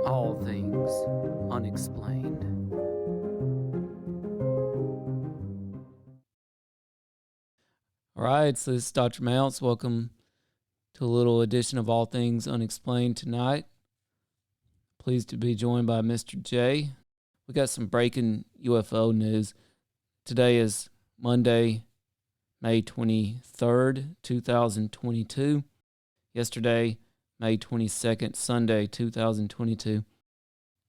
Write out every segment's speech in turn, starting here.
All things unexplained. All right, so this is Dr. Mounts. Welcome to a little edition of All Things Unexplained tonight. Pleased to be joined by Mr. J. We got some breaking UFO news. Today is Monday, May 23rd, 2022. Yesterday, May 22nd, Sunday, 2022.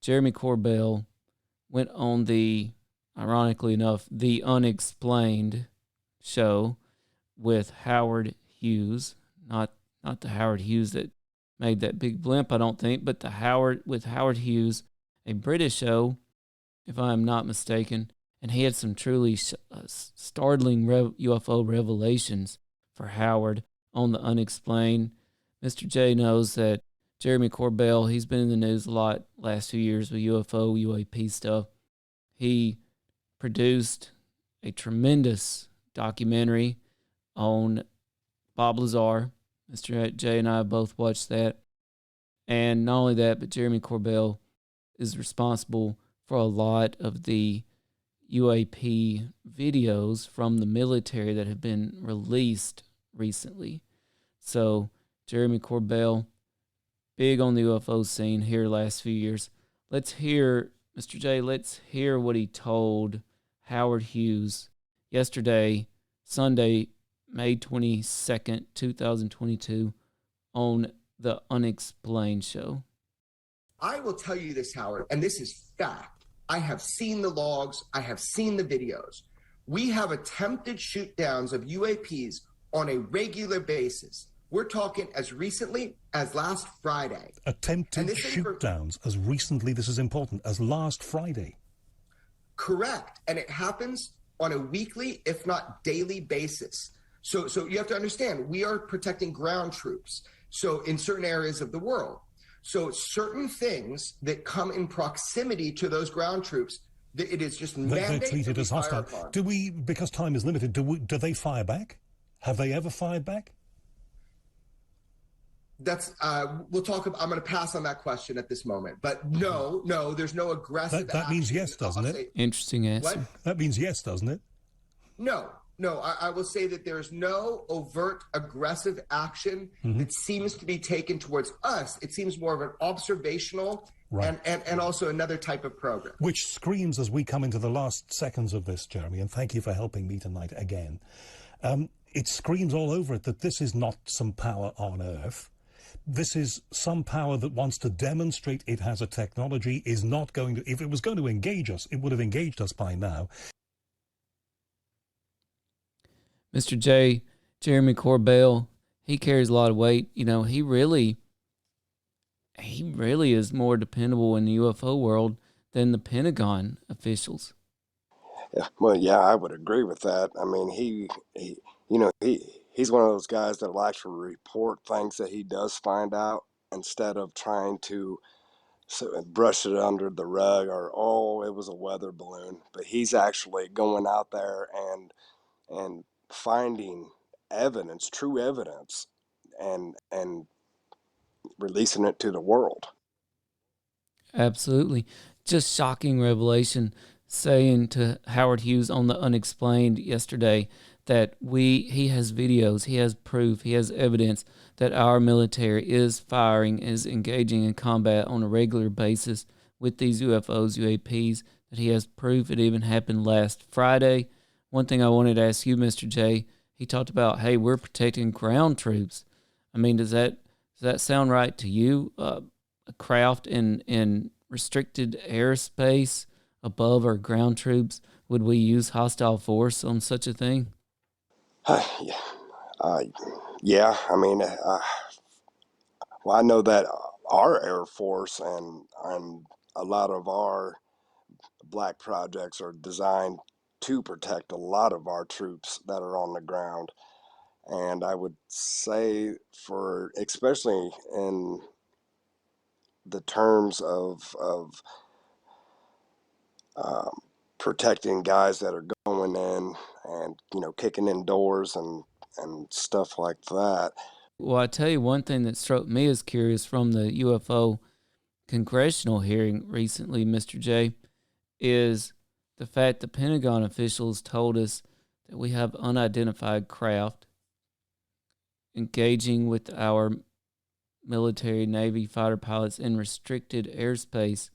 Jeremy Corbell went on the, ironically enough, the Unexplained show with Howard Hughes, not the Howard Hughes that made that big blimp, I don't think, but with Howard Hughes, a British show, if I am not mistaken, and he had some truly startling UFO revelations for Howard on the Unexplained. Mr. J knows that Jeremy Corbell, he's been in the news a lot last few years with UFO, UAP stuff. He produced a tremendous documentary on Bob Lazar. Mr. J and I both watched that. And not only that, but Jeremy Corbell is responsible for a lot of the UAP videos from the military that have been released recently. So Jeremy Corbell, big on the UFO scene here last few years. Let's hear, Mr. J, let's hear what he told Howard Hughes yesterday, Sunday, May 22nd, 2022, on the Unexplained show. I will tell you this, Howard, and this is fact. I have seen the logs. I have seen the videos. We have attempted shoot downs of UAPs on a regular basis. We're talking as recently as last Friday. Attempted shoot downs as recently, this is important, as last Friday. Correct. And it happens on a weekly, if not daily basis. So you have to understand, we are protecting ground troops. So in certain areas of the world. So certain things that come in proximity to those ground troops, it is just mandated. They're treated as hostile. Do we, because time is limited, do they fire back? Have they ever fired back? That's we'll talk about. I'm going to pass on that question at this moment. But no, there's no aggressive. That means yes, doesn't it? Interesting answer. What? That means yes, doesn't it? No. I will say that there's no overt aggressive action that seems to be taken towards us. It seems more of an observational and also another type of program. Which screams as we come into the last seconds of this, Jeremy, and thank you for helping me tonight again. It screams all over it that this is not some power on Earth. This is some power that wants to demonstrate it has a technology, is not going to, if it was going to engage us, it would have engaged us by now. Mr. J, Jeremy Corbell, he carries a lot of weight. You know, he really is more dependable in the UFO world than the Pentagon officials. Yeah, well, yeah, I would agree with that. I mean, he's one of those guys that will actually report things that he does find out instead of trying to brush it under the rug or, oh, it was a weather balloon. But he's actually going out there and finding evidence, true evidence, and releasing it to the world. Absolutely. Just shocking revelation, saying to Howard Hughes on the Unexplained yesterday that he has videos, he has proof, he has evidence that our military is engaging in combat on a regular basis with these UFOs, UAPs, that he has proof it even happened last Friday. One thing I wanted to ask you, Mr. J, he talked about, hey, we're protecting ground troops. I mean, does that sound right to you? A craft in restricted airspace above our ground troops, would we use hostile force on such a thing? Yeah. I mean, well, I know that our Air Force and a lot of our black projects are designed to protect a lot of our troops that are on the ground. And I would say especially in the terms of protecting guys that are going in and, kicking in doors and and stuff like that. Well, I tell you one thing that struck me as curious from the UFO congressional hearing recently, Mr. J, is the fact the Pentagon officials told us that we have unidentified craft engaging with our military Navy fighter pilots in restricted airspace,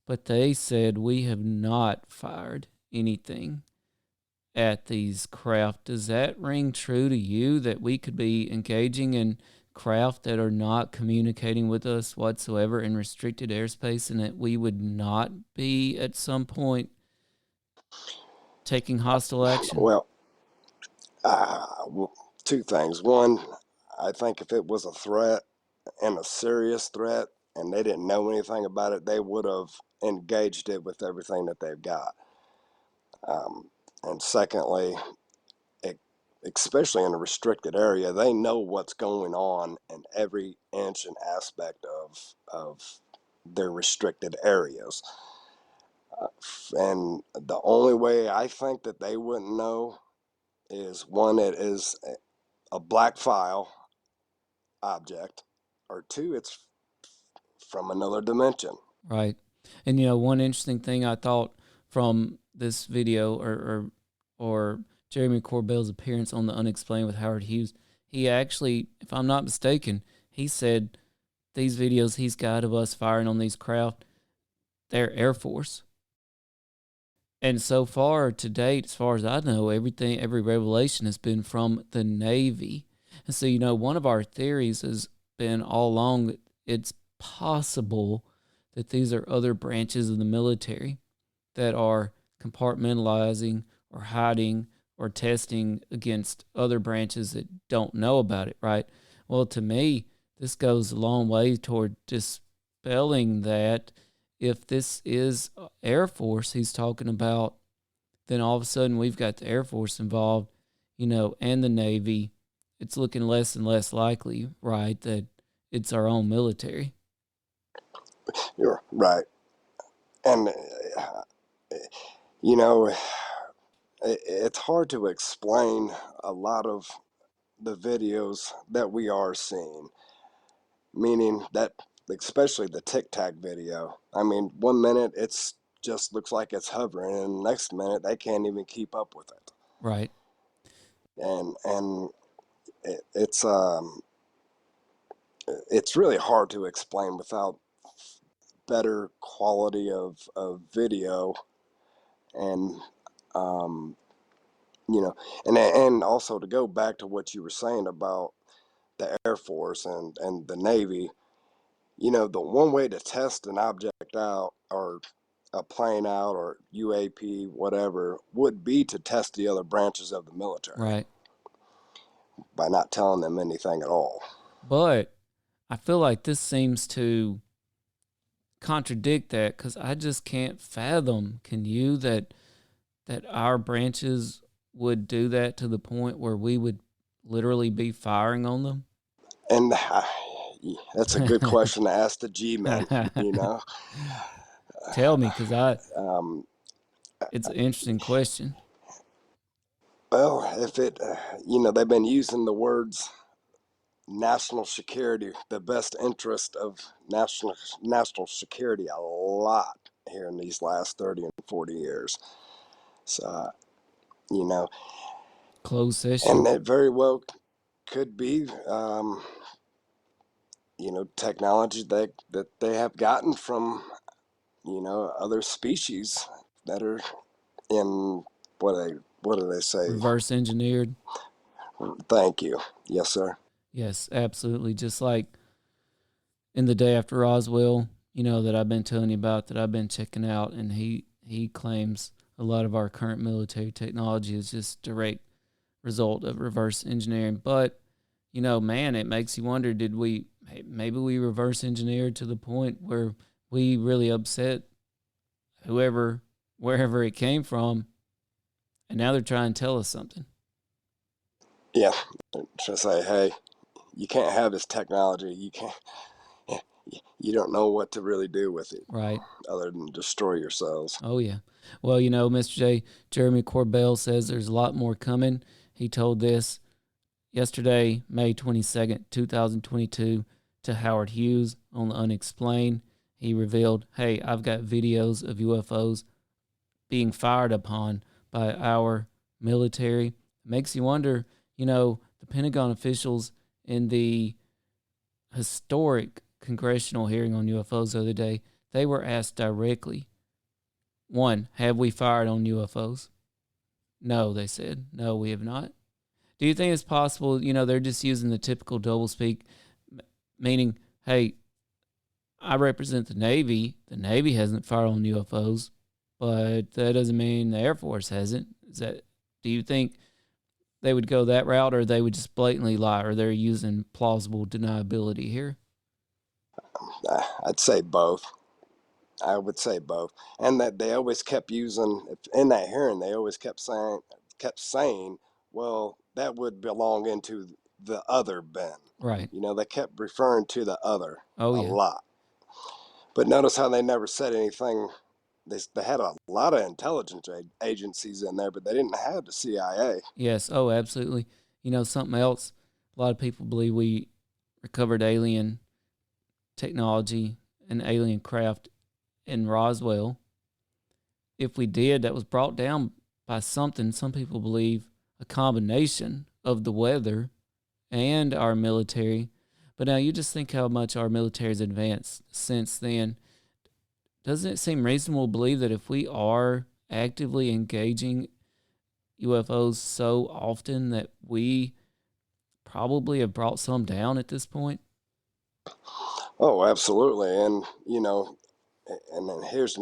but they said we have not fired anything at these craft. Does that ring true to you, that we could be engaging in craft that are not communicating with us whatsoever in restricted airspace, and that we would not be at some point taking hostile action? Well, two things. One, I think if it was a threat and a serious threat and they didn't know anything about it, they would have engaged it with everything that they've got. And secondly, especially in a restricted area, they know what's going on in every inch and aspect of their restricted areas. And the only way I think that they wouldn't know is, one, it is a black file object, or two, it's from another dimension. Right. And one interesting thing I thought from this video, or Jeremy Corbell's appearance on the Unexplained with Howard Hughes, he actually, if I'm not mistaken, he said these videos he's got of us firing on these craft, they're Air Force. And so far to date, as far as I know, every revelation has been from the Navy. And so, one of our theories has been all along that it's possible that these are other branches of the military that are compartmentalizing or hiding or testing against other branches that don't know about it, right? Well, to me, this goes a long way toward dispelling that. If this is Air Force he's talking about, then all of a sudden we've got the Air Force involved, and the Navy. It's looking less and less likely, right, that it's our own military. You're right. And, it's hard to explain a lot of the videos that we are seeing, meaning that, especially the Tic Tac video. I mean, 1 minute it's just looks like it's hovering, and the next minute they can't even keep up with it. Right. And it's really hard to explain without better quality of video, and and also, to go back to what you were saying about the Air Force and the Navy, the one way to test an object out, or a plane out, or UAP, whatever, would be to test the other branches of the military. Right. By not telling them anything at all. But I feel like this seems to contradict that, because I just can't fathom, can you, that our branches would do that to the point where we would literally be firing on them? And that's a good question to ask the G-men, Tell me, because it's an interesting question. Well, if it, they've been using the words national security, the best interest of national security, a lot here in these last 30 and 40 years. So, Closed session. And it very well could be, technology that they have gotten from, other species that are in, what do they say? Reverse engineered. Thank you. Yes, sir. Yes, absolutely. Just like in the Day After Roswell, that I've been telling you about, that I've been checking out, and he claims a lot of our current military technology is just direct result of reverse engineering. But, man, it makes you wonder, maybe we reverse engineered to the point where we really upset wherever it came from, and now they're trying to tell us something. Yeah, just say, hey, you can't have this technology. You don't know what to really do with it, right? Other than destroy yourselves. Oh yeah. Well, Mr. J, Jeremy Corbell says there's a lot more coming. He told this yesterday, May 22nd, 2022, to Howard Hughes on the Unexplained. He revealed, hey, I've got videos of UFOs being fired upon by our military. It makes you wonder, the Pentagon officials in the historic congressional hearing on UFOs the other day, they were asked directly, one, have we fired on UFOs? No, they said. No, we have not. Do you think it's possible, they're just using the typical doublespeak, meaning, hey, I represent the Navy. The Navy hasn't fired on UFOs, but that doesn't mean the Air Force hasn't. Do you think they would go that route, or they would just blatantly lie, or they're using plausible deniability here? I'd say both. I would say both. And that they always kept using, in that hearing, they always kept saying, well, that would belong into the other bin. Right. They kept referring to the other a yeah. lot. But notice how they never said anything. They had a lot of intelligence agencies in there, but they didn't have the CIA. Yes. Oh, absolutely. Something else, a lot of people believe we recovered alien technology and alien craft in Roswell. If we did, that was brought down by something. Some people believe a combination of the weather and our military. But now you just think how much our military has advanced since then. Doesn't it seem reasonable to believe that if we are actively engaging UFOs so often that we probably have brought some down at this point? Oh, absolutely. And, and then here's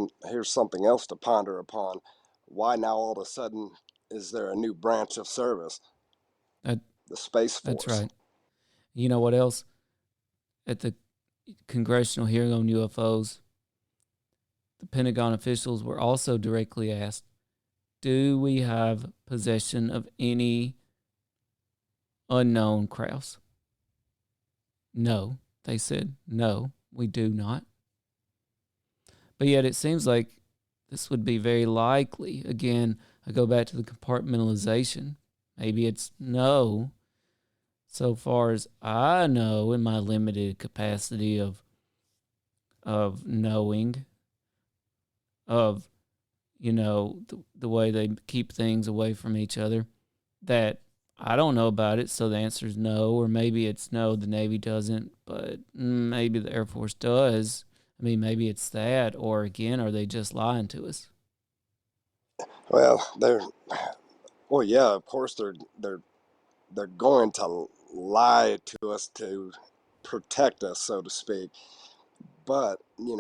something else to ponder upon. Why now all of a sudden is there a new branch of service? The Space Force. That's right. You know what else? At the congressional hearing on UFOs, the Pentagon officials were also directly asked, do we have possession of any unknown crafts? No. They said, no, we do not. But yet it seems like this would be very likely. Again, I go back to the compartmentalization. Maybe it's no. So far as I know, in my limited capacity of knowing, of, the way they keep things away from each other, that I don't know about it, so the answer is no. Or maybe it's no, the Navy doesn't, but maybe the Air Force does. I mean, maybe it's that, or again, are they just lying to us? Well, yeah, of course they're going to lie to us to protect us, so to speak. But, in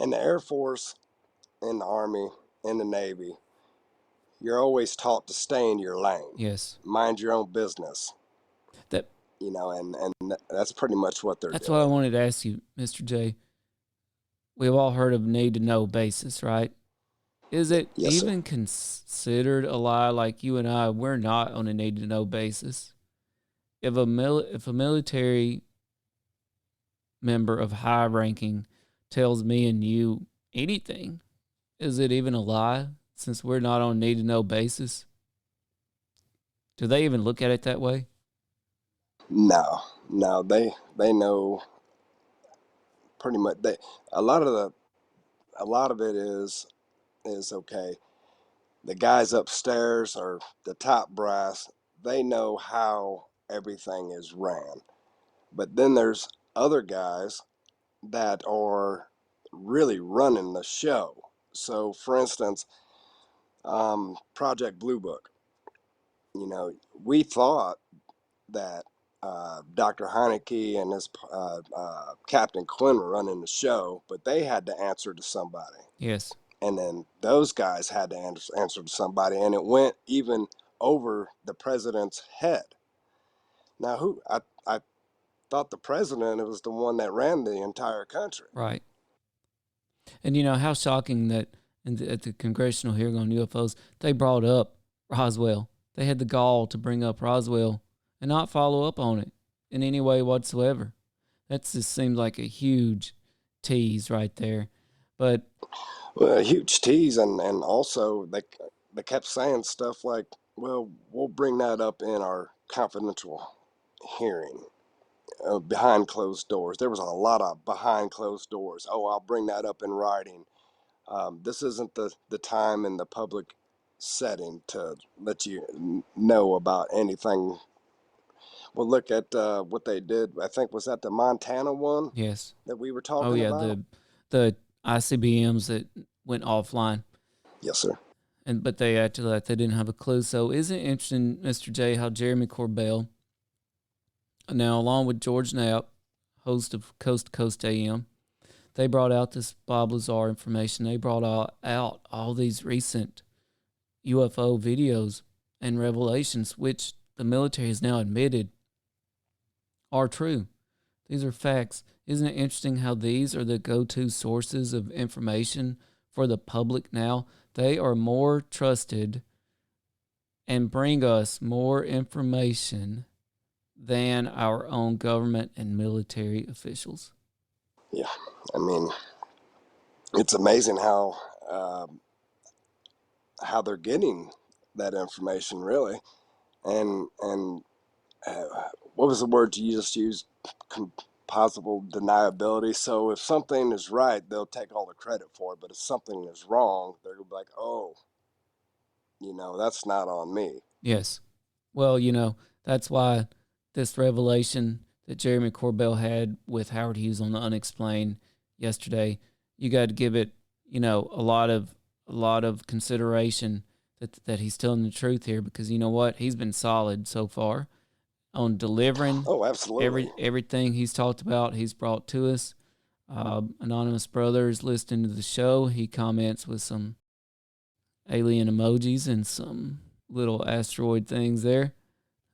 the Air Force, in the Army, in the Navy, you're always taught to stay in your lane. Yes. Mind your own business. That and that's pretty much what they're doing. That's what I wanted to ask you, Mr. J. We've all heard of need to know basis, right? Is it even considered a lie? Like you and I, we're not on a need to know basis. If a military member of high ranking tells me and you anything, is it even a lie since we're not on a need to know basis? Do they even look at it that way? No, they know pretty much. A lot of it is okay. The guys upstairs or the top brass, they know how everything is ran. But then there's other guys that are really running the show. So, for instance, Project Blue Book. We thought that Dr. Heineke and his Captain Quinn were running the show, but they had to answer to somebody. Yes. And then those guys had to answer to somebody, and it went even over the president's head. Now, I thought the president was the one that ran the entire country. Right. And how shocking that at the congressional hearing on UFOs, they brought up Roswell. They had the gall to bring up Roswell and not follow up on it in any way whatsoever. That just seems like a huge tease right there. But a huge tease, and also they kept saying stuff like, well, we'll bring that up in our confidential hearing behind closed doors. There was a lot of behind closed doors. Oh, I'll bring that up in writing. This isn't the time in the public setting to let you know about anything. Well, look at what they did. I think, was that the Montana one Yes. that we were Oh talking yeah, about? the ICBMs that went offline. Yes, sir. But they after that they didn't have a clue. So isn't it interesting, Mr. J, how Jeremy Corbell, now along with George Knapp, host of Coast to Coast AM, they brought out this Bob Lazar information. They brought out all these recent UFO videos and revelations, which the military has now admitted are true. These are facts. Isn't it interesting how these are the go-to sources of information for the public now? They are more trusted and bring us more information than our own government and military officials. Yeah, I mean, it's amazing how they're getting that information, really. And what was the word you just used? Possible deniability. So if something is right, they'll take all the credit for it. But if something is wrong, they're gonna be like, "Oh, that's not on me." Yes. Well, that's why this revelation that Jeremy Corbell had with Howard Hughes on the Unexplained yesterday, you got to give it, a lot of consideration that he's telling the truth here, because you know what? He's been solid so far on delivering Oh, absolutely. everything he's talked about, he's brought to us. Anonymous Brother is listening to the show. He comments with some alien emojis and some little asteroid things there.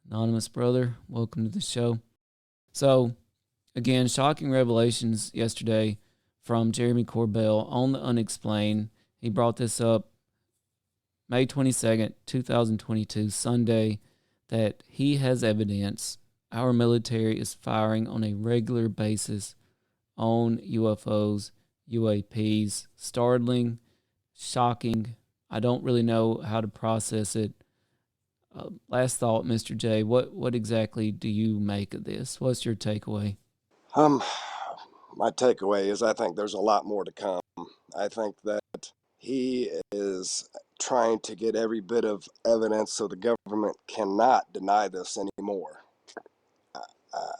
Anonymous Brother, welcome to the show. So, again, shocking revelations yesterday from Jeremy Corbell on the Unexplained. He brought this up May 22nd, 2022, Sunday, that he has evidence our military is firing on a regular basis on UFOs, UAPs. Startling, shocking. I don't really know how to process it. Last thought, Mr. J, what exactly do you make of this? What's your takeaway? My takeaway is I think there's a lot more to come. I think that he is trying to get every bit of evidence so the government cannot deny this anymore.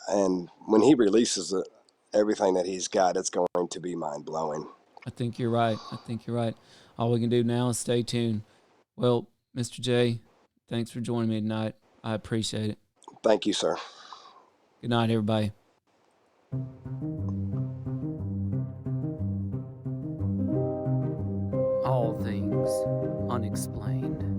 And when he releases everything that he's got, it's going to be mind-blowing. I think you're right. All we can do now is stay tuned. Well, Mr. J, thanks for joining me tonight. I appreciate it. Thank you, sir. Good night, everybody. All things unexplained.